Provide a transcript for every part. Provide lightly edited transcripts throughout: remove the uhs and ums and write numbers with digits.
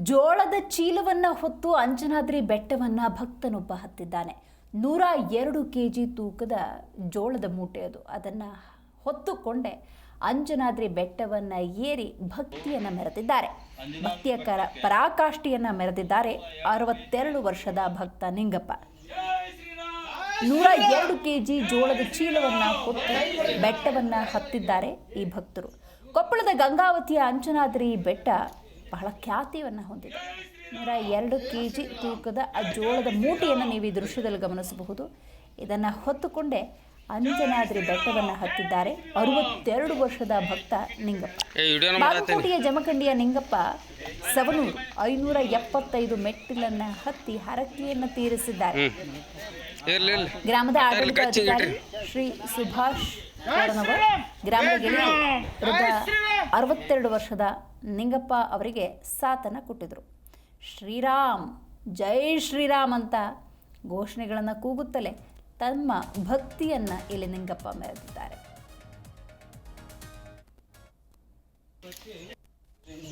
ಜೋಳದ ಚೀಲವನ್ನ ಹೊತ್ತು ಅಂಜನಾದ್ರಿ ಬೆಟ್ಟವನ್ನ ಭಕ್ತನೊಬ್ಬ ಹತ್ತಿದ್ದಾನೆ. 102 ಕೆಜಿ ತೂಕದ ಜೋಳದ ಮೂಟೆ ಅದು. ಅದನ್ನ ಹೊತ್ತುಕೊಂಡೆ ಅಂಜನಾದ್ರಿ ಬೆಟ್ಟವನ್ನ ಏರಿ ಭಕ್ತಿಯನ್ನ ಮೆರೆದಿದ್ದಾರೆ. ಭಕ್ತಿಯ ಪರಾಕಾಷ್ಠೆಯನ್ನ ಮೆರೆದಿದ್ದಾರೆ 62 ವರ್ಷದ ಭಕ್ತ ನಿಂಗಪ್ಪ. 102 ಕೆಜಿ ಜೋಳದ ಚೀಲವನ್ನ ಹೊತ್ತು ಬೆಟ್ಟವನ್ನ ಹತ್ತಿದ್ದಾರೆ ಈ ಭಕ್ತರು. ಕೊಪ್ಪಳದ ಗಂಗಾವತಿಯ ಅಂಜನಾದ್ರಿ ಬೆಟ್ಟ ಬಹಳ ಖ್ಯಾತಿಯನ್ನು ಹೊಂದಿದೆ. 102 ಕೆಜಿ ತೂಕದ ಆ ಜೋಳದ ಮೂಟೆಯನ್ನು ನೀವು ಈ ದೃಶ್ಯದಲ್ಲಿ ಗಮನಿಸಬಹುದು. ಇದನ್ನು ಹೊತ್ತುಕೊಂಡೇ ಅಂಜನಾದ್ರಿ ಬೆಟ್ಟವನ್ನು ಹತ್ತಿದ್ದಾರೆ 62 ವರ್ಷದ ಭಕ್ತ ನಿಂಗಪ್ಪ. ಬಾಗಲಕೋಟೆಯ ಜಮಖಂಡಿಯ ನಿಂಗಪ್ಪ ಸವನೂರು 575 ಮೆಟ್ಟಿಲನ್ನು ಹತ್ತಿ ಹರಕೆಯನ್ನು ತೀರಿಸಿದ್ದಾರೆ. ಗ್ರಾಮದ ಆಡಳಿತ ಅಧಿಕಾರಿ ಶ್ರೀ ಸುಭಾಷ್ ಗ್ರಾಮದ ಗೆಳೆಯ ವೃದ್ಧ 62 ವರ್ಷದ ನಿಂಗಪ್ಪ ಅವರಿಗೆ ಸಾಥನ್ನು ಕೊಟ್ಟಿದ್ರು. ಶ್ರೀರಾಮ್, ಜೈ ಶ್ರೀರಾಮ್ ಅಂತ ಘೋಷಣೆಗಳನ್ನು ಕೂಗುತ್ತಲೇ ತಮ್ಮ ಭಕ್ತಿಯನ್ನು ಇಲ್ಲಿ ನಿಂಗಪ್ಪ ಮೆರೆದಿದ್ದಾರೆ.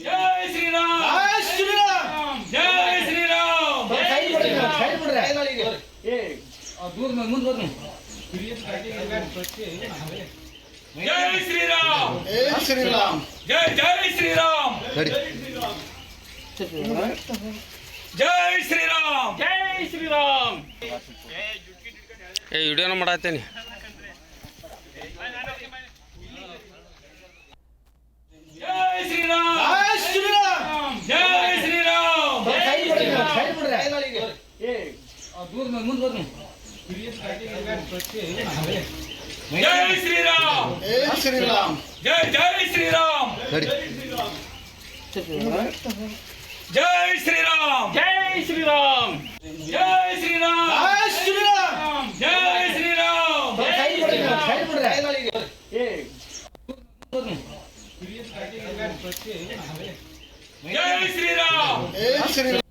ಜೈ ಶ್ರೀರಾಮ್, ಜೈ ಶ್ರೀರಾಮ್, ಜೈ ಶ್ರೀರಾಮ್, ಶ್ರೀರಾಮ್, ಜೈ ಜೈ ಶ್ರೀರಾಮ್, ಜೈ ಶ್ರೀರಾಮ್, ಜೈ ಶ್ರೀರಾಮ್. ವಿಡಿಯೋನ ಮಾಡತ್ತೇನೆ. ಜೈ ಶ್ರೀರಾಮ್, ಜೈ ಶ್ರೀರಾಮ್, ಜೈ ಶ್ರೀರಾಮ್, ಶ್ರೀರಾಮ್, ಜೈ ಜೈ ಶ್ರೀರಾಮ್, ಜೈ ಶ್ರೀರಾಮ್, ಜೈ ಶ್ರೀರಾಮ್, ಜೈ ಶ್ರೀರಾಮ್, ಜೈ ಶ್ರೀರಾಮ್, ಜೈ ಶ್ರೀರಾಮ್,